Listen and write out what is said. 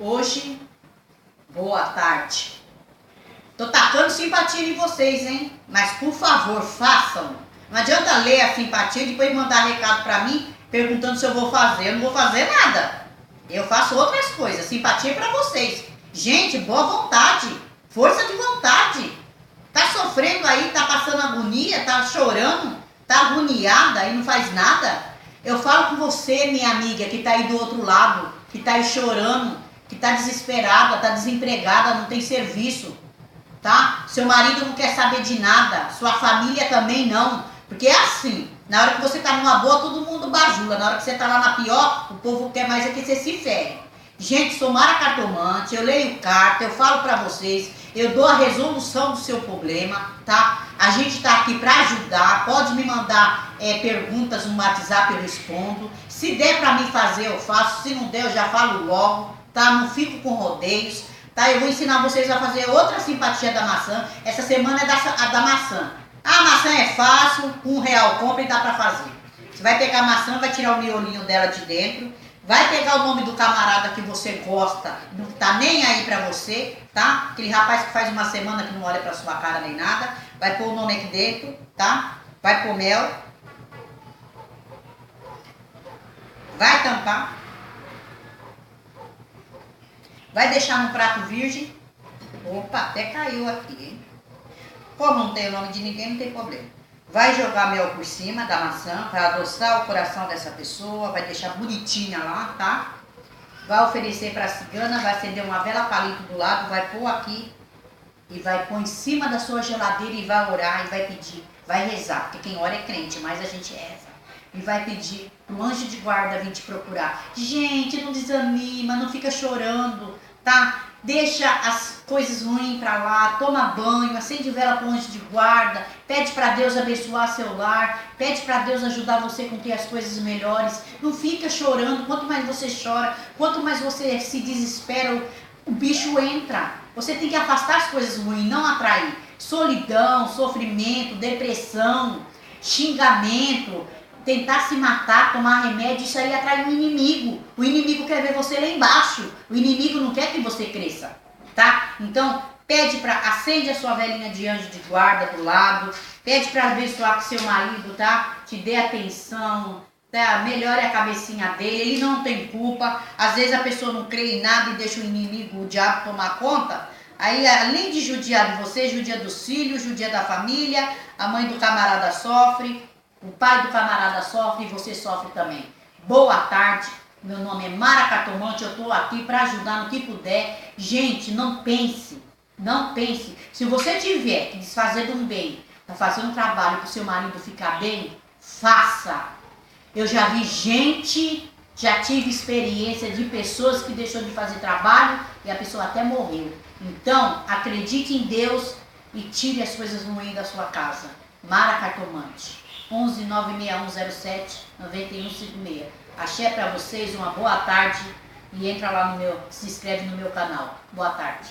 Hoje, boa tarde. Tô tacando simpatia em vocês, hein? Mas por favor, façam. Não adianta ler a simpatia e depois mandar recado pra mim perguntando se eu vou fazer. Eu não vou fazer nada. Eu faço outras coisas. Simpatia é pra vocês. Gente, boa vontade. Força de vontade. Tá sofrendo aí, tá passando agonia, tá chorando, tá agoniada e não faz nada? Eu falo com você, minha amiga, que tá aí do outro lado, que tá aí chorando, que tá desesperada, tá desempregada, não tem serviço, tá? Seu marido não quer saber de nada, sua família também não, porque é assim, na hora que você tá numa boa, todo mundo bajula, na hora que você tá lá na pior, o povo quer mais é que você se ferre. Gente, sou Mara Cartomante, eu leio carta, eu falo pra vocês, eu dou a resolução do seu problema, tá? A gente tá aqui pra ajudar, pode me mandar perguntas no WhatsApp, eu respondo. Se der pra mim fazer, eu faço, se não der, eu já falo logo, tá? Não fico com rodeios, tá? Eu vou ensinar vocês a fazer outra simpatia da maçã, essa semana é da maçã. A maçã é fácil, R$1 compra e dá pra fazer. Você vai pegar a maçã, vai tirar o miolinho dela de dentro, vai pegar o nome do camarada que você gosta, não tá nem aí pra você, tá? Aquele rapaz que faz uma semana que não olha pra sua cara nem nada, vai pôr o nome aqui dentro, tá? Vai pôr mel, vai tampar, vai deixar no prato virgem. Opa, até caiu aqui. Como não tem o nome de ninguém, não tem problema. Vai jogar mel por cima da maçã para adoçar o coração dessa pessoa, vai deixar bonitinha lá, tá? Vai oferecer para a cigana, vai acender uma vela palito do lado, vai pôr aqui e vai pôr em cima da sua geladeira e vai orar e vai pedir, vai rezar, porque quem ora é crente, mas a gente reza. E vai pedir pro anjo de guarda vir te procurar. Gente, não desanima, não fica chorando, tá? Deixa as coisas ruins pra lá, toma banho, acende vela pro anjo de guarda, pede pra Deus abençoar seu lar, pede pra Deus ajudar você com ter as coisas melhores. Não fica chorando, quanto mais você chora, quanto mais você se desespera, o bicho entra. Você tem que afastar as coisas ruins, não atrair. Solidão, sofrimento, depressão, xingamento, tentar se matar, tomar remédio, isso aí atrai um inimigo. O inimigo quer ver você lá embaixo. O inimigo não quer que você cresça, tá? Então, acende a sua velinha de anjo de guarda do lado, pede para abençoar que seu marido, tá? Te dê atenção, tá? Melhore a cabecinha dele, ele não tem culpa. Às vezes a pessoa não crê em nada e deixa o inimigo, o diabo tomar conta. Aí, além de judiar de você, judia dos filhos, judia da família, a mãe do camarada sofre, o pai do camarada sofre e você sofre também. Boa tarde, meu nome é Mara Cartomante, eu estou aqui para ajudar no que puder. Gente, não pense. Se você tiver que desfazer de um bem, para fazer um trabalho para o seu marido ficar bem, faça. Eu já vi gente, já tive experiência de pessoas que deixou de fazer trabalho e a pessoa até morreu. Então, acredite em Deus e tire as coisas ruins da sua casa. Mara Cartomante. 11 96107 9156. Axé para vocês, uma boa tarde e entra lá se inscreve no meu canal. Boa tarde.